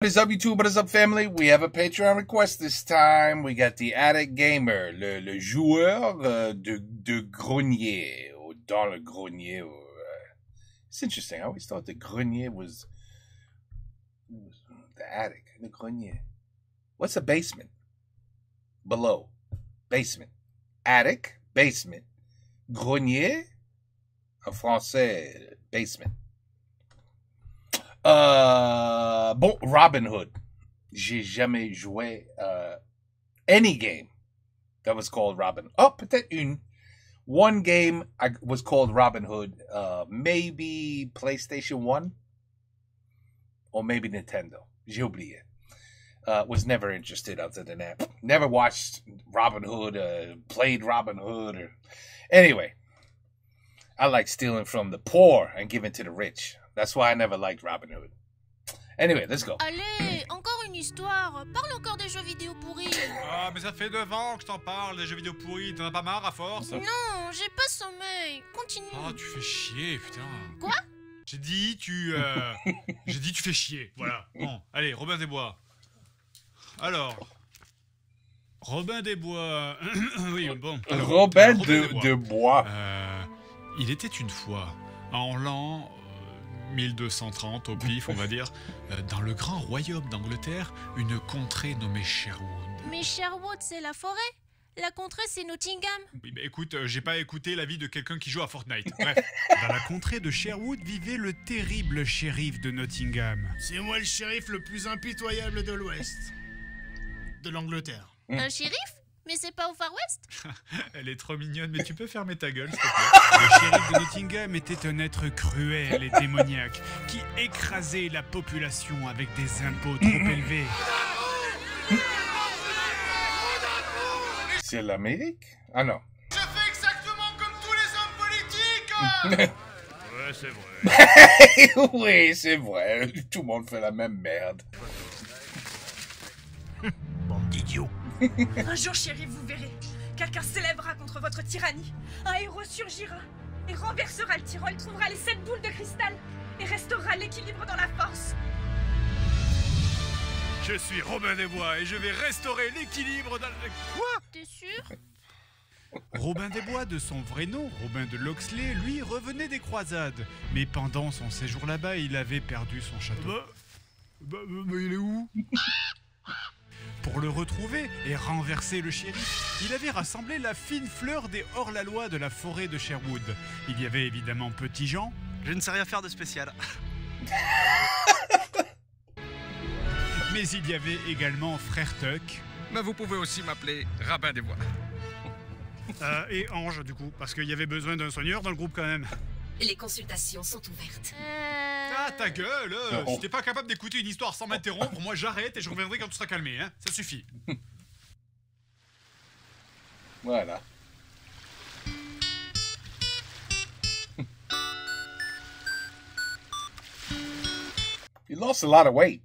What is up, YouTube? What is up, family? We have a Patreon request this time. We got the Attic Gamer, le joueur de grenier, ou dans le grenier. It's interesting. I always thought the grenier was the attic, the grenier. What's a basement? Below. Basement. Attic, basement. Grenier, en français, basement. Bon, Robin Hood. J'ai jamais joué any game that was called Robin. Oh, peut-être une. One game was called Robin Hood. Maybe PlayStation 1 or maybe Nintendo. J'ai oublié. Was never interested other than that. Never watched Robin Hood, played Robin Hood. Anyway, I like stealing from the poor and giving to the rich. That's why I never liked Robin Hood. Anyway, let's go. Allez, encore une histoire. Parle encore des jeux vidéo pourris. Ah, mais ça fait 9 ans que je t'en parle, des jeux vidéo pourris. T'en as pas marre à force? Non, j'ai pas sommeil. Continue. Ah, tu fais chier, putain. Quoi? J'ai dit, tu fais chier. Voilà. Bon, allez, Robin des Bois. Alors, Robin des Bois. Oui, bon. Alors, Robin de Bois. Il était une fois, en l'an 1230 au pif, on va dire, dans le grand royaume d'Angleterre, une contrée nommée Sherwood. Mais Sherwood, c'est la forêt. La contrée, c'est Nottingham. Oui, bah écoute, j'ai pas écouté l'avis de quelqu'un qui joue à Fortnite. Bref. Dans la contrée de Sherwood vivait le terrible shérif de Nottingham. C'est moi le shérif le plus impitoyable de l'Ouest. De l'Angleterre. Un shérif? Mais c'est pas au Far West? Elle est trop mignonne, mais tu peux fermer ta gueule, s'il te plaît. Le shérif de Nottingham était un être cruel et démoniaque qui écrasait la population avec des impôts trop élevés. C'est l'Amérique? Ah non. Je fais exactement comme tous les hommes politiques. Ouais, c'est vrai. Oui, c'est vrai. Tout le monde fait la même merde. Bande d'idiots. Un jour, shérif, vous verrez. Quelqu'un s'élèvera contre votre tyrannie. Un héros surgira et renversera le Tyrol, trouvera les 7 boules de cristal et restaurera l'équilibre dans la force. Je suis Robin des Bois et je vais restaurer l'équilibre dans... Quoi? T'es sûr? Robin des Bois, de son vrai nom, Robin de Locksley, lui revenait des croisades. Mais pendant son séjour là-bas, il avait perdu son château. Il est où? Pour le retrouver et renverser le shérif, il avait rassemblé la fine fleur des hors-la-loi de la forêt de Sherwood. Il y avait évidemment Petit Jean. Je ne sais rien faire de spécial. Mais il y avait également Frère Tuck. Mais vous pouvez aussi m'appeler Rabin des Bois. Et Ange, du coup, parce qu'il y avait besoin d'un soigneur dans le groupe quand même. Les consultations sont ouvertes. Ah, ta gueule! Si t'es pas capable d'écouter une histoire sans m'interrompre, moi j'arrête et je reviendrai quand tu seras calmé, hein? Ça suffit. Voilà. You lost a lot of weight.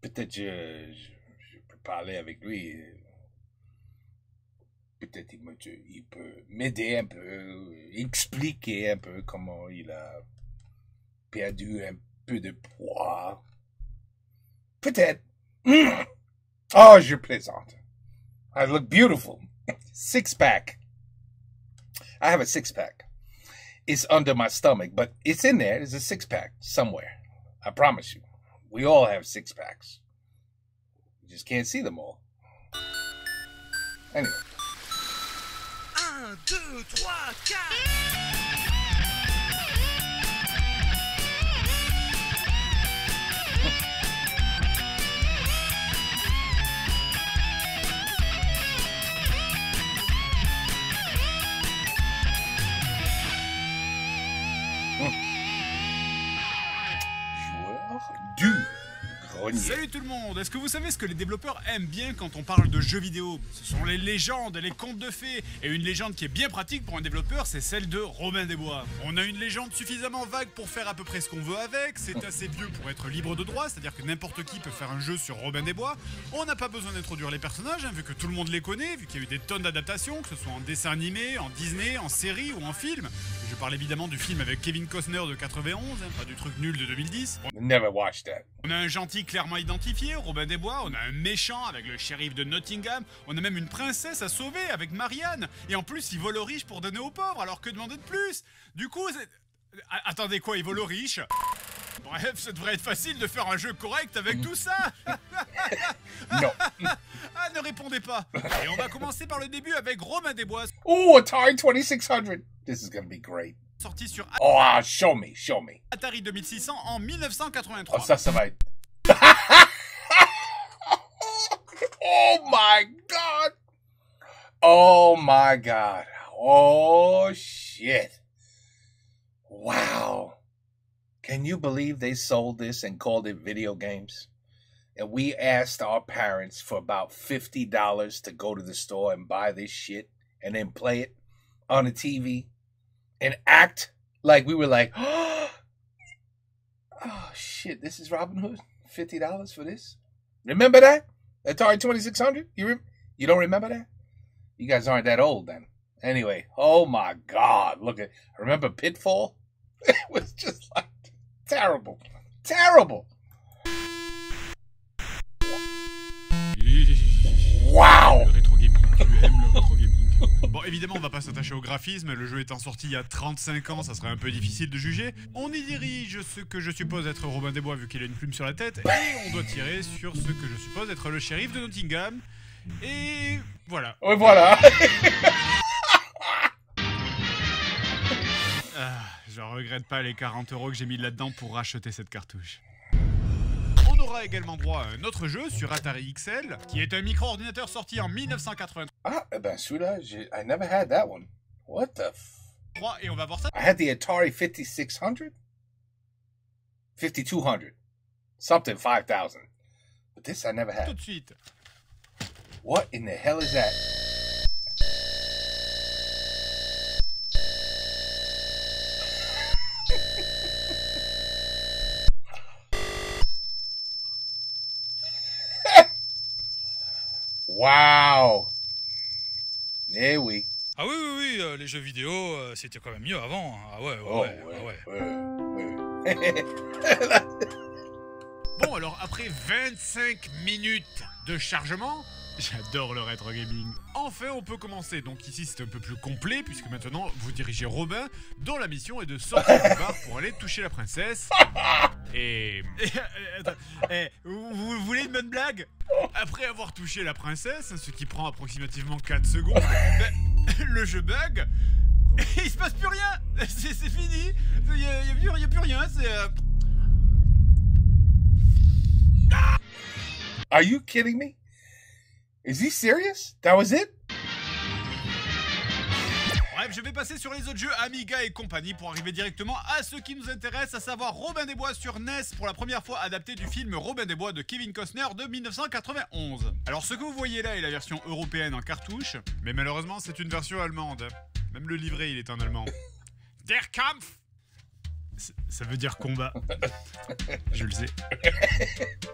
Peut-être je peux parler avec lui. Peut-être il peut m'aider un peu, expliquer un peu comment il a perdu un peu de poids. Peut-être. Oh, je plaisante. I look beautiful. Six-pack. I have a six-pack. It's under my stomach, but it's in there. There's a six-pack somewhere. I promise you. We all have six-packs. You just can't see them all. Anyway. 1, 2, 3, 4. Joueur du one year. Salut tout le monde. Est-ce que vous savez ce que les développeurs aiment bien quand on parle de jeux vidéo? Ce sont les légendes, les contes de fées. Et une légende qui est bien pratique pour un développeur, c'est celle de Robin des Bois. On a une légende suffisamment vague pour faire à peu près ce qu'on veut avec. C'est assez vieux pour être libre de droit, c'est-à-dire que n'importe qui peut faire un jeu sur Robin des Bois. On n'a pas besoin d'introduire les personnages, vu que tout le monde les connaît, vu qu'il y a eu des tonnes d'adaptations, que ce soit en dessin animé, en Disney, en série ou en film. Je parle évidemment du film avec Kevin Costner de 91, pas du truc nul de 2010. Never watched that. On a un gentil clairement identifié, Robin des Bois, on a un méchant avec le shérif de Nottingham, on a même une princesse à sauver avec Marianne, et en plus il vole aux riches pour donner aux pauvres, alors que demander de plus? Du coup, c'est... Attendez quoi, il vole aux riches? Bref, ça devrait être facile de faire un jeu correct avec tout ça. Non. Ah, ne répondez pas. Et on va commencer par le début avec Robin des Bois, Ooh, Atari 2600. This is gonna be great. sorti sur Oh, show me. Atari 2600 en Oh, 1983. ça va être... Oh my god. Oh my god. Oh shit. Wow. Can you believe they sold this and called it video games? And we asked our parents for about $50 to go to the store and buy this shit and then play it on the TV and act like we were like, oh shit, this is Robin Hood? $50 for this? Remember that? Atari 2600? You don't remember that? You guys aren't that old then. Anyway, oh my god, look at, remember Pitfall? It was just like terrible. Wow. Le rétro gaming, tu aimes le rétro gaming. Bon, évidemment, on va pas s'attacher au graphisme, le jeu étant sorti il y a 35 ans, ça serait un peu difficile de juger. On y dirige ce que je suppose être Robin des Bois vu qu'il a une plume sur la tête, et on doit tirer sur ce que je suppose être le shérif de Nottingham. Et voilà. Et voilà. Je regrette pas les 40 € que j'ai mis là-dedans pour racheter cette cartouche. On aura également droit à un autre jeu sur Atari XL, qui est un micro-ordinateur sorti en 1983, Ah, ben celui-là, I never had that one. What the et on va voir ça I had the Atari 5600? 5200. Something 5000. But this I never tout had. de suite. What in the hell is that? Wow. Eh oui. Ah oui, les jeux vidéo, c'était quand même mieux avant. Ah ouais. Bon, alors après 25 minutes de chargement, j'adore le rétro gaming. Enfin, on peut commencer. Donc ici, c'est un peu plus complet, puisque maintenant, vous dirigez Robin, dont la mission est de sortir du bar pour aller toucher la princesse. Vous voulez une bonne blague? Après avoir touché la princesse, ce qui prend approximativement 4 secondes, le jeu bug, et il se passe plus rien. C'est fini. Il y a plus rien. Are you kidding me? Is he serious? That was it? Bref, je vais passer sur les autres jeux Amiga et compagnie pour arriver directement à ce qui nous intéresse, à savoir Robin des Bois sur NES, pour la première fois adapté du film Robin des Bois de Kevin Costner de 1991. Alors ce que vous voyez là est la version européenne en cartouche, mais malheureusement c'est une version allemande. Même le livret il est en allemand. Der Kampf! Ça veut dire combat. Je le sais.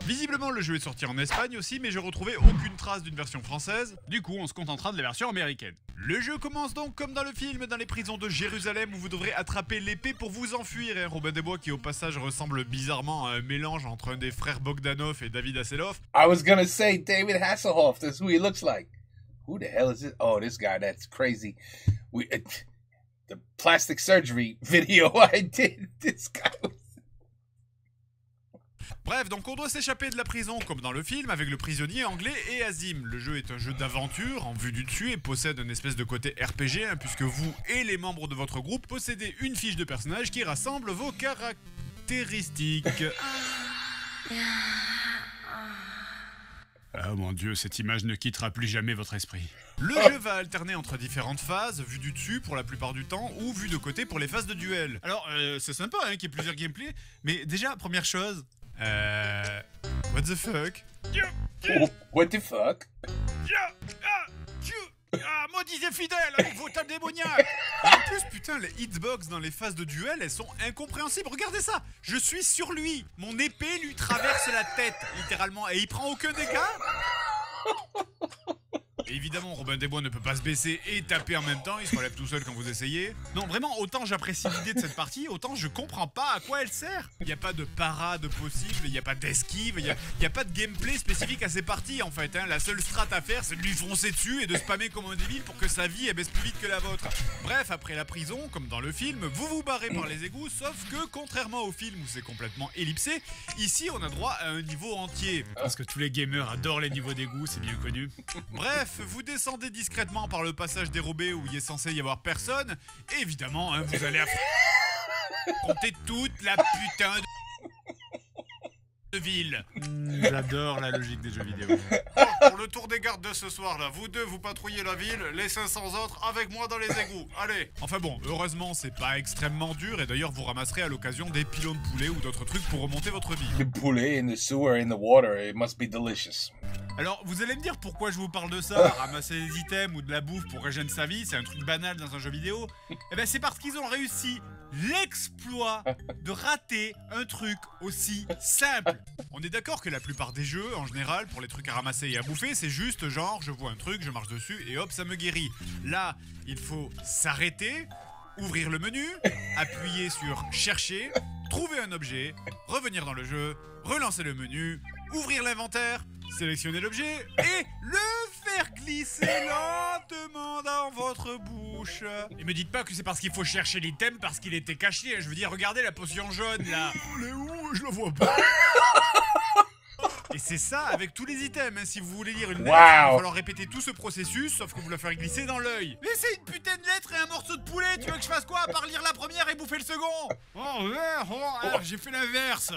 Visiblement, le jeu est sorti en Espagne aussi, mais je retrouvais aucune trace d'une version française. Du coup, on se contentera de la version américaine. Le jeu commence donc comme dans le film, dans les prisons de Jérusalem, où vous devrez attraper l'épée pour vous enfuir. Et Robin des Bois, qui au passage ressemble bizarrement à un mélange entre un des frères Bogdanov et David Hasselhoff. I was gonna say David Hasselhoff. That's who he looks like. Who the hell is it? Oh, this guy. That's crazy. The plastic surgery video I did. This guy was... Bref, donc on doit s'échapper de la prison comme dans le film avec le prisonnier anglais et Azim. Le jeu est un jeu d'aventure en vue du dessus et possède une espèce de côté RPG puisque vous et les membres de votre groupe possédez une fiche de personnage qui rassemble vos caractéristiques. Ah mon dieu, cette image ne quittera plus jamais votre esprit. Le jeu va alterner entre différentes phases, vue du dessus pour la plupart du temps, ou vue de côté pour les phases de duel. Alors, c'est sympa qu'il y ait plusieurs gameplays, mais déjà, première chose... What What the fuck? Oh, what the fuck? Maudits infidèles avec vos tables démoniaques! Et en plus, putain, les hitbox dans les phases de duel, elles sont incompréhensibles. Regardez ça! Je suis sur lui! Mon épée lui traverse la tête, littéralement, et il prend aucun dégât? Et évidemment, Robin des Bois ne peut pas se baisser et taper en même temps, il se relève tout seul quand vous essayez. Non, vraiment, autant j'apprécie l'idée de cette partie, autant je comprends pas à quoi elle sert. Il n'y a pas de parade possible, il n'y a pas d'esquive, il y a pas de gameplay spécifique à ces parties en fait. Hein. La seule strat à faire, c'est de lui foncer dessus et de spammer comme un débile pour que sa vie elle baisse plus vite que la vôtre. Bref, après la prison, comme dans le film, vous vous barrez par les égouts, sauf que contrairement au film où c'est complètement ellipsé, ici on a droit à un niveau entier. Parce que tous les gamers adorent les niveaux d'égouts, c'est bien connu. Bref, vous descendez discrètement par le passage dérobé où il est censé y avoir personne, et évidemment, hein, vous allez affronter toute la putain de ville. J'adore la logique des jeux vidéo. Bon, pour le tour des gardes de ce soir là, vous deux vous patrouillez la ville, les 500 autres avec moi dans les égouts. Allez. Enfin bon, heureusement c'est pas extrêmement dur et d'ailleurs vous ramasserez à l'occasion des pilons de poulet ou d'autres trucs pour remonter votre vie. The poulet in the sewer, in the water, it must be delicious. Alors, vous allez me dire pourquoi je vous parle de ça, ramasser des items ou de la bouffe pour régénérer sa vie, c'est un truc banal dans un jeu vidéo. Eh ben c'est parce qu'ils ont réussi l'exploit de rater un truc aussi simple. On est d'accord que la plupart des jeux, en général, pour les trucs à ramasser et à bouffer, c'est juste genre, je vois un truc, je marche dessus et hop, ça me guérit. Là, il faut s'arrêter, ouvrir le menu, appuyer sur chercher, trouver un objet, revenir dans le jeu, relancer le menu, ouvrir l'inventaire, sélectionnez l'objet et le faire glisser lentement dans votre bouche. Et me dites pas que c'est parce qu'il faut chercher l'item parce qu'il était caché. Je veux dire, regardez la potion jaune là. Elle est où? Je la vois pas. Et c'est ça avec tous les items. Hein. Si vous voulez lire une lettre, il va falloir répéter tout ce processus, sauf que vous la faire glisser dans l'œil. Mais c'est une putain de lettre et un morceau de poulet. Tu veux que je fasse quoi à part lire la première et bouffer le second? J'ai fait l'inverse.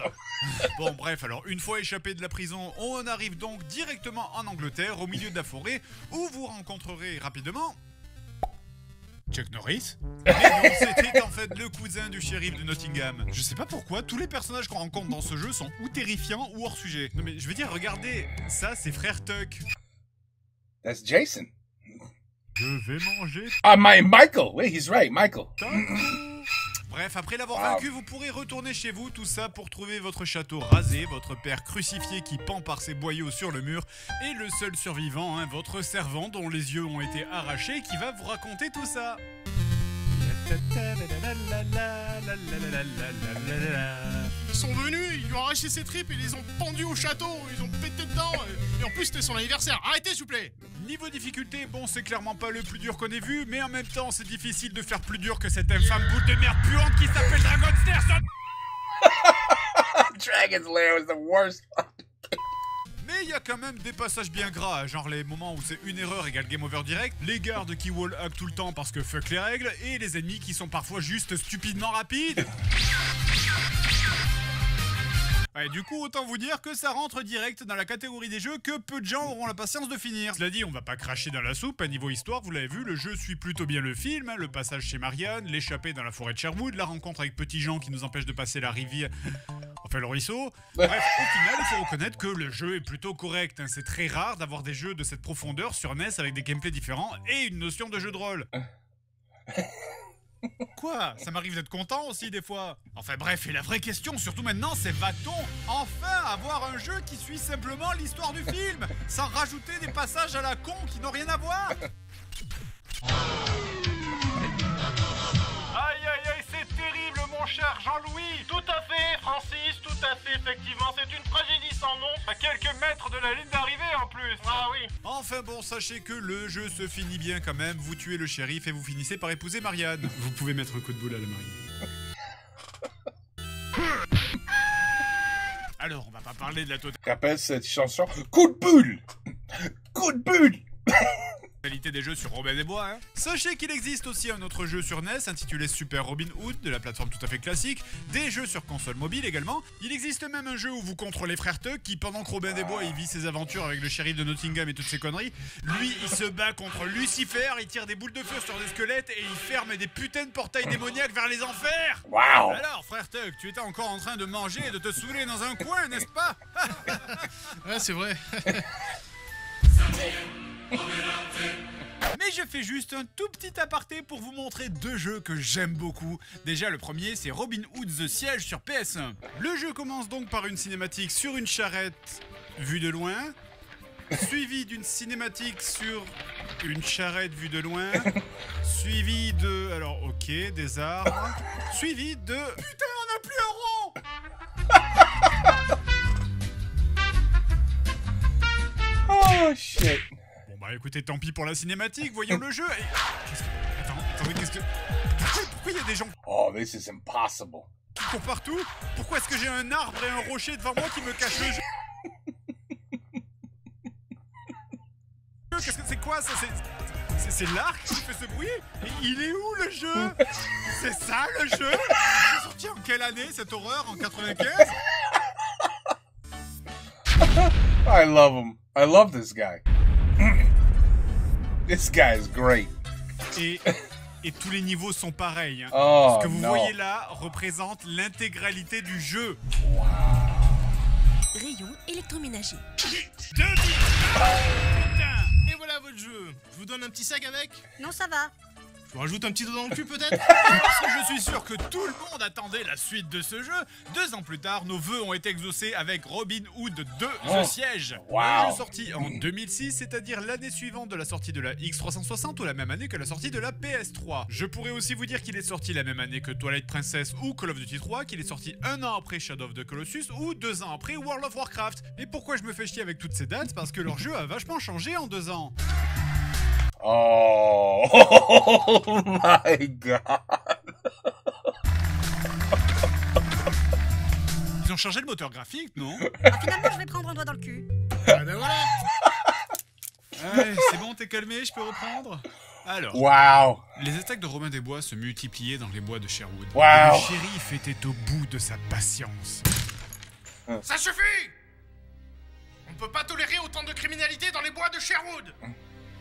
Bon bref, alors une fois échappé de la prison, on arrive donc directement en Angleterre, au milieu de la forêt, où vous rencontrerez rapidement Chuck Norris. Mais non, c'était en fait le cousin du shérif de Nottingham. Je sais pas pourquoi, tous les personnages qu'on rencontre dans ce jeu sont ou terrifiants ou hors sujet. Non mais je veux dire, regardez, ça c'est frère Tuck. That's Jason. Je vais manger. Ah, Michael. Wait, he's right, Michael. Bref, après l'avoir vaincu, vous pourrez retourner chez vous, tout ça pour trouver votre château rasé, votre père crucifié qui pend par ses boyaux sur le mur, et le seul survivant, hein, votre servant dont les yeux ont été arrachés, qui va vous raconter tout ça. Ils sont venus, ils lui ont arraché ses tripes et ils les ont pendus au château, ils ont pété dedans, et en plus c'était son anniversaire. Arrêtez s'il vous plaît. Niveau difficulté, bon c'est clairement pas le plus dur qu'on ait vu, mais en même temps c'est difficile de faire plus dur que cette infâme boule de merde puante qui s'appelle Dragon's Lair. Dragon's Lair was the worst. Mais il y a quand même des passages bien gras, genre les moments où c'est une erreur égale game over direct, les gardes qui wall hack tout le temps parce que fuck les règles, et les ennemis qui sont parfois juste stupidement rapides. Ouais, du coup, autant vous dire que ça rentre direct dans la catégorie des jeux que peu de gens auront la patience de finir. Cela dit, on va pas cracher dans la soupe, à niveau histoire, vous l'avez vu, le jeu suit plutôt bien le film, hein, le passage chez Marianne, l'échappée dans la forêt de Sherwood, la rencontre avec Petit Jean qui nous empêche de passer la rivière, enfin le ruisseau. Bref, au final, il faut reconnaître que le jeu est plutôt correct, hein. C'est très rare d'avoir des jeux de cette profondeur sur NES avec des gameplays différents et une notion de jeu de rôle. Quoi? Ça m'arrive d'être content aussi des fois. Enfin bref, et la vraie question, surtout maintenant, c'est va-t-on enfin avoir un jeu qui suit simplement l'histoire du film, sans rajouter des passages à la con qui n'ont rien à voir? Aïe aïe aïe, c'est terrible mon cher Jean-Louis. Tout à fait Francis, tout à fait, effectivement, c'est une tragédie sans nom, à quelques mètres de la ligne d'arrivée en plus. Ah oui. Enfin bon, sachez que le jeu se finit bien quand même, vous tuez le shérif et vous finissez par épouser Marianne. Vous pouvez mettre un coup de boule à la mariée. Alors, on va pas parler de la totale. Rappelle cette chanson. Coup de boule! Coup de boule! Qualité des jeux sur Robin des Bois, hein. Sachez qu'il existe aussi un autre jeu sur NES intitulé Super Robin Hood, de la plateforme tout à fait classique, des jeux sur console mobile également. Il existe même un jeu où vous contrôlez Frère Tuck qui, pendant que Robin des Bois il vit ses aventures avec le shérif de Nottingham et toutes ses conneries, lui il se bat contre Lucifer, il tire des boules de feu sur des squelettes et il ferme des putains de portails démoniaques vers les enfers. Wow. Alors Frère Tuck, tu étais encore en train de manger et de te saouler dans un coin, n'est-ce pas? Ouais, c'est vrai. Mais je fais juste un tout petit aparté pour vous montrer deux jeux que j'aime beaucoup. Déjà, le premier, c'est Robin Hood The Siege sur PS1. Le jeu commence donc par une cinématique sur une charrette vue de loin, suivi d'une cinématique sur une charrette vue de loin, suivi de... alors, ok, des arbres, suivi de... Putain, on n'a plus un rond. Oh shit. Bon bah écoutez, tant pis pour la cinématique, voyons le jeu. Et... Attendez, qu'est-ce que... Pourquoi il y a des gens Oh, this is impossible. qui courent partout? Pourquoi est-ce que j'ai un arbre et un rocher devant moi qui me cachent le jeu? Qu'est-ce que c'est quoi ça? C'est l'arc qui fait ce bruit? Et il est où le jeu? C'est ça le jeu? C'est sorti en quelle année cette horreur? En 95? I love him. I love this guy. This guy is great. Et tous les niveaux sont pareils. Hein. Oh, ce que vous no. voyez là représente l'intégralité du jeu. Rayon électroménager. Putain! Et voilà votre jeu. Je vous donne un petit sac avec. Non, ça va. Je vous rajoute un petit dos dans le cul peut-être. Parce que je suis sûr que tout le monde attendait la suite de ce jeu. 2 ans plus tard, nos vœux ont été exaucés avec Robin Hood 2 The Siege. Wow. Un jeu sorti en 2006, c'est-à-dire l'année suivante de la sortie de la X360 ou la même année que la sortie de la PS3. Je pourrais aussi vous dire qu'il est sorti la même année que Twilight Princess ou Call of Duty 3, qu'il est sorti 1 an après Shadow of the Colossus ou 2 ans après World of Warcraft. Et pourquoi je me fais chier avec toutes ces dates? Parce que leur jeu a vachement changé en 2 ans. Oh, my God. Ils ont changé le moteur graphique, non? Finalement, je vais prendre un doigt dans le cul. Ah ben voilà. Ouais, c'est bon, t'es calmé, je peux reprendre? Alors, Wow. les attaques de Robin des Bois se multipliaient dans les bois de Sherwood. Wow. Et le shérif était au bout de sa patience. Ça suffit. On ne peut pas tolérer autant de criminalité dans les bois de Sherwood.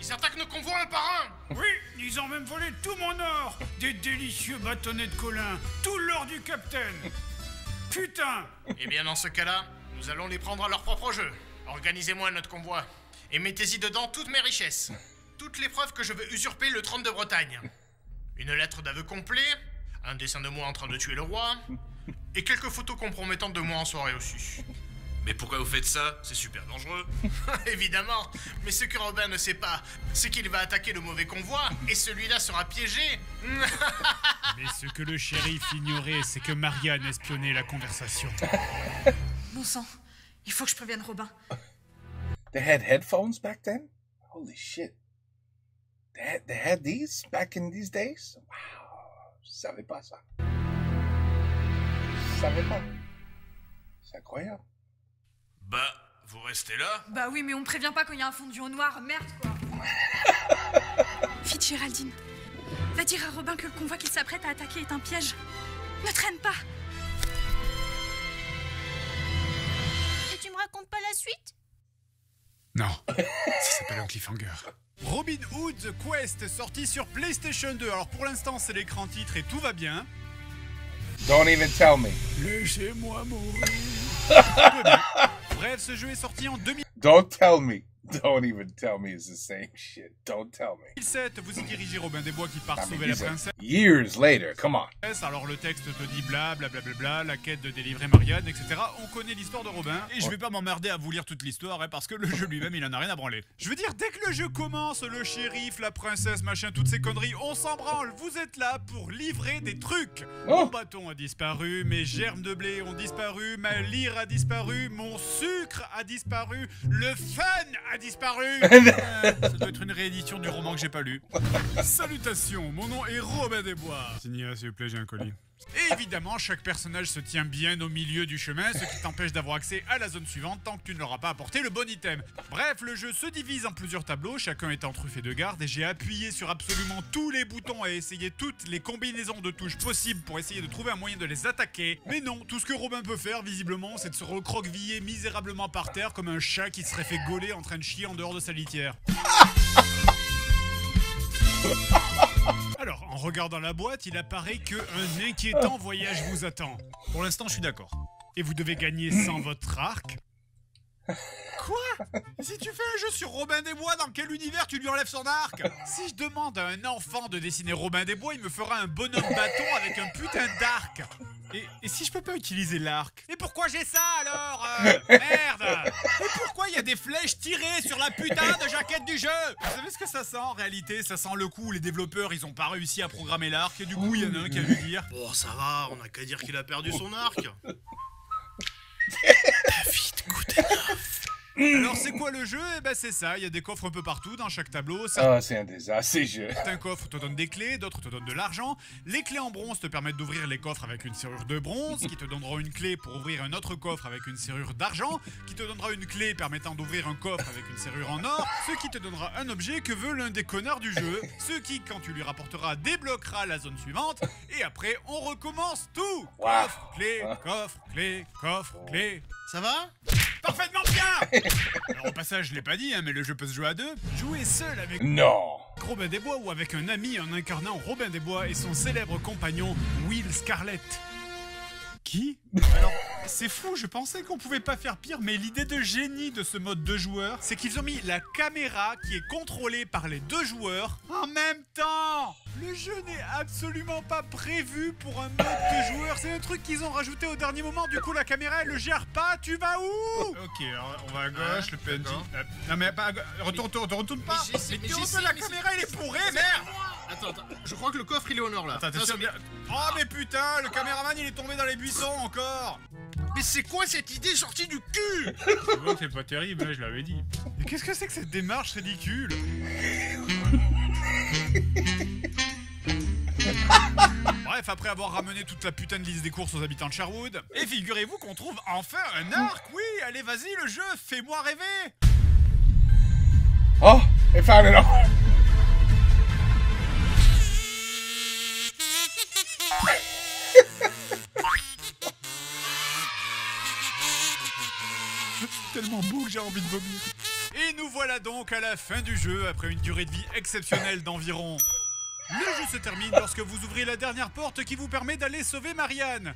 Ils attaquent nos convois un par un. Oui, ils ont même volé tout mon or. Des délicieux bâtonnets de Colin, tout l'or du capitaine. Putain! Eh bien dans ce cas-là, nous allons les prendre à leur propre jeu. Organisez-moi notre convoi. Et mettez-y dedans toutes mes richesses. Toutes les preuves que je veux usurper le trône de Bretagne. Une lettre d'aveu complet, un dessin de moi en train de tuer le roi, et quelques photos compromettantes de moi en soirée aussi. Mais pourquoi vous faites ça? C'est super dangereux. Évidemment, mais ce que Robin ne sait pas, c'est qu'il va attaquer le mauvais convoi, et celui-là sera piégé. Mais ce que le shérif ignorait, c'est que Marianne espionnait la conversation. Bon sang, il faut que je prévienne Robin. They had headphones back then? Holy shit. They had these back in these days? Wow. Je savais pas ça. Je savais pas. C'est incroyable. Bah, vous restez là? Bah oui, mais on me prévient pas quand il y a un fondu au noir, merde quoi. Vite, Géraldine. Va dire à Robin que le convoi qu'il s'apprête à attaquer est un piège. Ne traîne pas. Et tu me racontes pas la suite? Non, ça s'appelle un cliffhanger. Robin Hood The Quest, sorti sur PlayStation 2. Alors pour l'instant, c'est l'écran titre et tout va bien. Don't even tell me. Laissez-moi mourir. Bref, ce jeu est sorti en 2007. Don't tell me. Don't even tell me it's the same shit. Don't tell me. Vous y dirigez Robin des Bois qui part I mean, sauver la these are princesse. years later. Come on. Alors le texte te dit blablabla, la quête de délivrer Marianne, etc. On connaît l'histoire de Robin. Et je vais pas m'emmerder à vous lire toute l'histoire, hein, parce que le jeu lui-même, il en a rien à branler. Je veux dire, dès que le jeu commence, le shérif, la princesse, machin, toutes ces conneries, on s'en branle. Vous êtes là pour livrer des trucs. Mon bâton a disparu, mes germes de blé ont disparu, ma lyre a disparu, mon sucre a disparu, le fun a disparu. Ça doit être une réédition du roman que j'ai pas lu. Salutations, mon nom est Robin des Bois. Signé, s'il vous plaît, j'ai un colis. Et évidemment, chaque personnage se tient bien au milieu du chemin, ce qui t'empêche d'avoir accès à la zone suivante tant que tu ne leur as pas apporté le bon item. Bref, le jeu se divise en plusieurs tableaux, chacun étant truffé de gardes, et j'ai appuyé sur absolument tous les boutons et essayé toutes les combinaisons de touches possibles pour essayer de trouver un moyen de les attaquer. Mais non, tout ce que Robin peut faire, visiblement, c'est de se recroqueviller misérablement par terre comme un chat qui serait fait gauler en train de chier en dehors de sa litière. Alors, en regardant la boîte, il apparaît qu'un inquiétant voyage vous attend. Pour l'instant, je suis d'accord. Et vous devez gagner sans votre arc. Quoi? Si tu fais un jeu sur Robin des Bois, dans quel univers tu lui enlèves son arc? Si je demande à un enfant de dessiner Robin des Bois, il me fera un bonhomme bâton avec un putain d'arc. Et si je peux pas utiliser l'arc? Et pourquoi j'ai ça alors? Merde! Et pourquoi il y a des flèches tirées sur la putain de jaquette du jeu? Vous savez ce que ça sent en réalité? Ça sent le coup où les développeurs ils ont pas réussi à programmer l'arc et du coup il y en a un qui a dû dire Bon, ça va, on a qu'à dire qu'il a perdu son arc. Vite, goûtez neuf. Alors c'est quoi le jeu? Eh ben c'est ça, il y a des coffres un peu partout dans chaque tableau. Ah, c'est un désastre, ces jeux. Certains coffres te donnent des clés, d'autres te donnent de l'argent. Les clés en bronze te permettent d'ouvrir les coffres avec une serrure de bronze, qui te donnera une clé pour ouvrir un autre coffre avec une serrure d'argent, qui te donnera une clé permettant d'ouvrir un coffre avec une serrure en or, ce qui te donnera un objet que veut l'un des connards du jeu, ce qui, quand tu lui rapporteras, débloquera la zone suivante, et après on recommence tout. Coffre, clé, coffre, clé, coffre, clé. Ça va? Parfaitement bien. Alors au passage, je l'ai pas dit, hein, mais le jeu peut se jouer à deux. Jouer seul avec Robin des Bois ou avec un ami en incarnant Robin des Bois et son célèbre compagnon Will Scarlet. Qui? Alors, c'est fou, je pensais qu'on pouvait pas faire pire, mais l'idée de génie de ce mode 2 joueurs, c'est qu'ils ont mis la caméra qui est contrôlée par les 2 joueurs en même temps. Le jeu n'est absolument pas prévu pour un mode 2 joueurs, c'est un truc qu'ils ont rajouté au dernier moment, du coup la caméra elle le gère pas, tu vas où? Ok, alors on va à gauche, le PNJ... non mais pas à gauche, retourne pas. Mais tu retournes, la caméra elle est bourrée, merde. Attends, je crois que le coffre il est au nord là. Attends, t'es sûr bien? Oh mais putain, le caméraman il est tombé dans les buissons encore. Mais c'est quoi cette idée sortie du cul? C'est vrai que c'est pas terrible, là je l'avais dit. Mais qu'est-ce que c'est que cette démarche ridicule? Bref, après avoir ramené toute la putain de liste des courses aux habitants de Sherwood, et figurez-vous qu'on trouve enfin un arc. Oui, allez vas-y le jeu, fais-moi rêver. Oh, I found it all. Tellement beau que j'ai envie de vomir. Et nous voilà donc à la fin du jeu, après une durée de vie exceptionnelle d'environ... Le jeu se termine lorsque vous ouvrez la dernière porte qui vous permet d'aller sauver Marianne.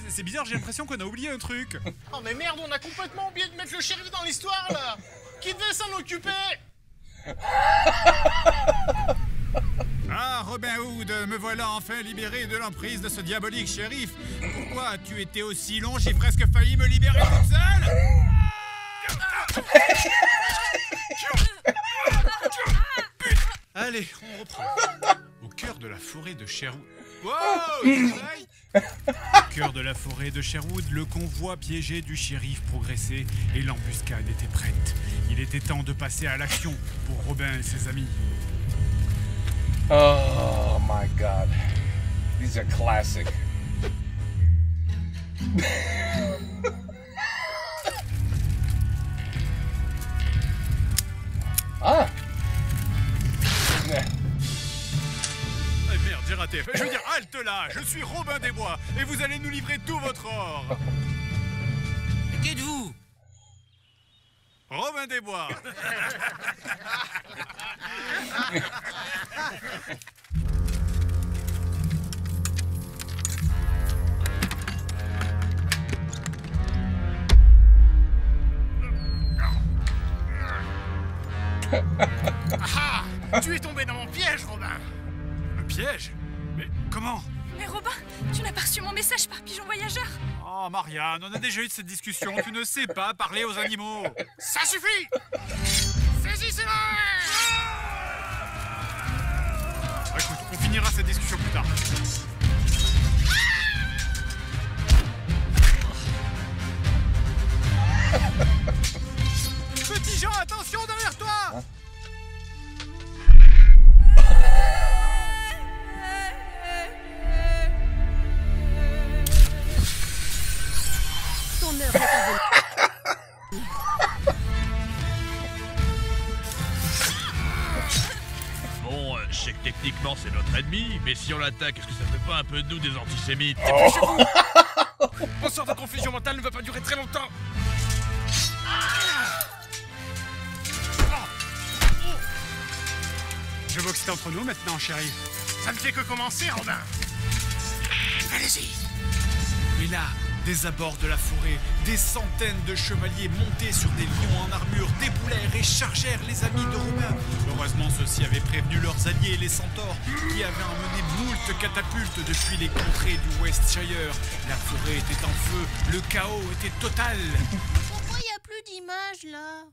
C'est bizarre, j'ai l'impression qu'on a oublié un truc. Oh mais merde, on a complètement oublié de mettre le shérif dans l'histoire là. Qui devait s'en occuper? Ah, Robin Hood, me voilà enfin libéré de l'emprise de ce diabolique shérif. Pourquoi as-tu été aussi long? J'ai presque failli me libérer toute seule. Allez, on reprend. Au cœur de la forêt de Sherwood... Wow, au cœur de la forêt de Sherwood, le convoi piégé du shérif progressait et l'embuscade était prête. Il était temps de passer à l'action pour Robin et ses amis. Oh my god. These are classic. Ah! Ah merde, j'ai raté. Je veux dire, halte là, je suis Robin des Bois et vous allez nous livrer tout votre or. Mais qui êtes-vous? Robin des Bois. Ah! Tu es tombé dans mon piège, Robin! Un piège? Mais comment? Mais Robin, tu n'as pas reçu mon message par pigeon voyageur? Oh Marianne, on a déjà eu cette discussion, tu ne sais pas parler aux animaux. Ça suffit! Saisissez-le! Écoute, on finira cette discussion plus tard. Petit Jean, attention derrière toi! Hein? ennemi, mais si on l'attaque, est-ce que ça fait pas un peu de nous des antisémites? Mon sort de confusion mentale ne va pas durer très longtemps. Je vois que c'est entre nous maintenant, chérie. Ça ne fait que commencer, Robin. Allez-y. Et là, des abords de la forêt, des centaines de chevaliers montés sur des lions en armure déboulèrent et chargèrent les amis de Robin. Heureusement, ceux-ci avaient prévenu leurs alliés, les centaures, qui avaient emmené moult catapultes depuis les contrées du Westshire. La forêt était en feu, le chaos était total. Pourquoi il n'y a plus d'images là?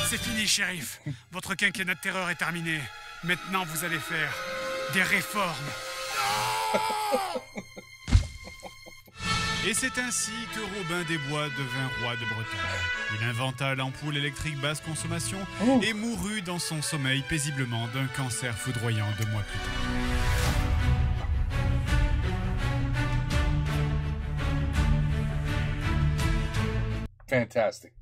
C'est fini, shérif. Votre quinquennat de terreur est terminé. Maintenant, vous allez faire des réformes. Et c'est ainsi que Robin des Bois devint roi de Bretagne. Il inventa l'ampoule électrique basse consommation et mourut dans son sommeil paisiblement d'un cancer foudroyant 2 mois plus tard. Fantastic.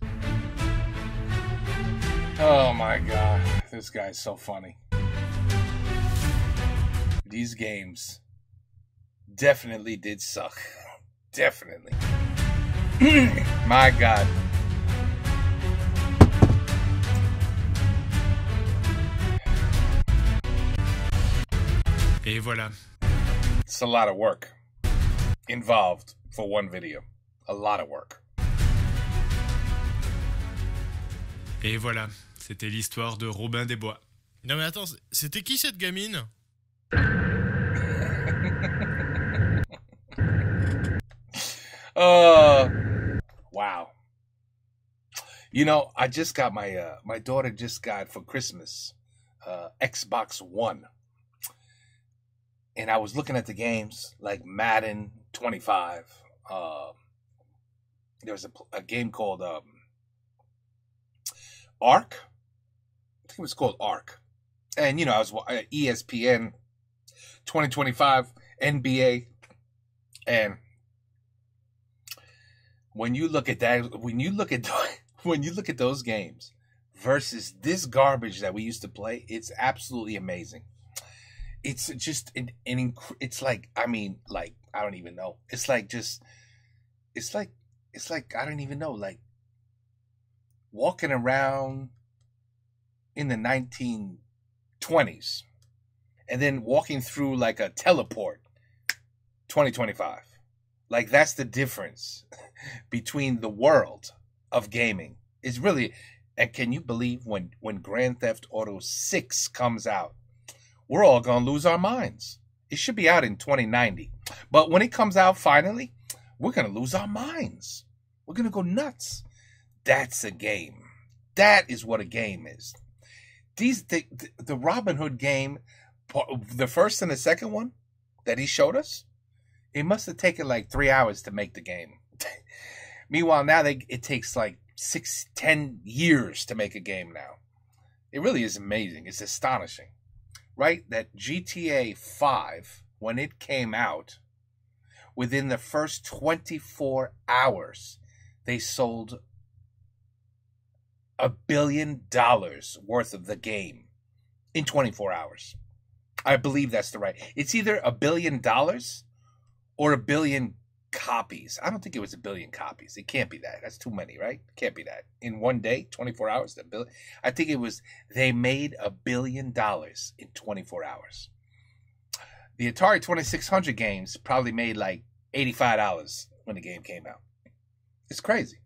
Oh my god, this guy's so funny. These games definitely did suck. Definitely. My god. Et voilà. It's a lot of work involved for one video. A lot of work. Et voilà, c'était l'histoire de Robin des Bois. Non mais attends, c'était qui cette gamine? Wow. You know, I just got my daughter just got for Christmas Xbox One. And I was looking at the games like Madden 25. There was a game called Ark. I think it was called Ark. And, you know, I was ESPN 2025 NBA. And when you look at that, when you look at those games versus this garbage that we used to play, it's absolutely amazing. It's just it's like, I mean, like, I don't even know. It's like I don't even know, like walking around in the 1920s and then walking through like a teleport 2025. Like, that's the difference between the world of gaming. It's really, and can you believe when Grand Theft Auto 6 comes out, we're all going to lose our minds. It should be out in 2090. But when it comes out finally, we're going to lose our minds. We're going to go nuts. That's a game. That is what a game is. The Robin Hood game, the first and the second one that he showed us, it must have taken like 3 hours to make the game. Meanwhile, now it takes like 6-10 years to make a game now. It really is amazing. It's astonishing. Right? That GTA 5, when it came out, within the first 24 hours, they sold $1 billion worth of the game in 24 hours. I believe that's the right. It's either $1 billion or 1 billion copies. I don't think it was 1 billion copies. It can't be that. That's too many, right? It can't be that. In one day, 24 hours, $1 billion. I think it was, they made $1 billion in 24 hours. The Atari 2600 games probably made like $85 when the game came out. It's crazy.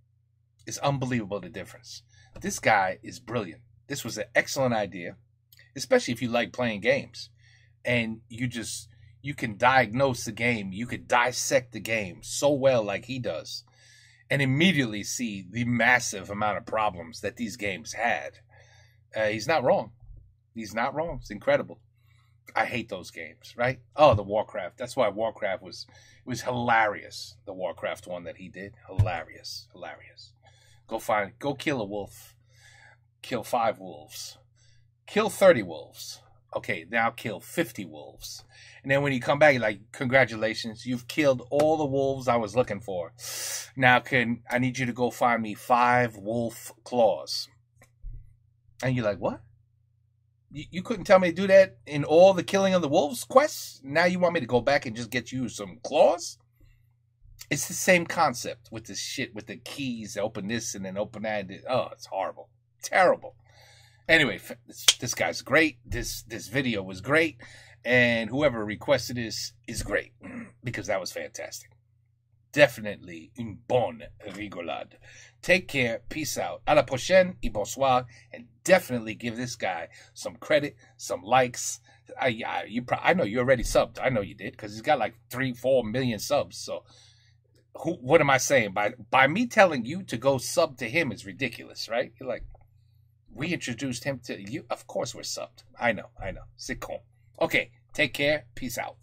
It's unbelievable, the difference. This guy is brilliant. This was an excellent idea, especially if you like playing games. And you can diagnose the game. You could dissect the game so well like he does and immediately see the massive amount of problems that these games had. He's not wrong. He's not wrong. It's incredible. I hate those games, right? Oh, the Warcraft. That's why Warcraft was hilarious. The Warcraft one that he did. Hilarious. Hilarious. Go kill a wolf. Kill 5 wolves. Kill 30 wolves. Okay, now kill 50 wolves. And then when you come back, you're like, congratulations, you've killed all the wolves I was looking for. Now I need you to go find me 5 wolf claws. And you're like, what? You couldn't tell me to do that in all the killing of the wolves quests? Now you want me to go back and just get you some claws? It's the same concept with this shit, with the keys, open this and then open that. Oh, it's horrible. Terrible. Anyway, this guy's great. This video was great. And whoever requested this is great. Because that was fantastic. Definitely une bonne rigolade. Take care. Peace out. À la prochaine et bonsoir. And definitely give this guy some credit, some likes. I know you already subbed. I know you did. Because he's got like 3-4 million subs. So what am I saying? By me telling you to go sub to him is ridiculous, right? You're like, we introduced him to you. Of course we're subbed. I know. C'est con. Okay, take care. Peace out.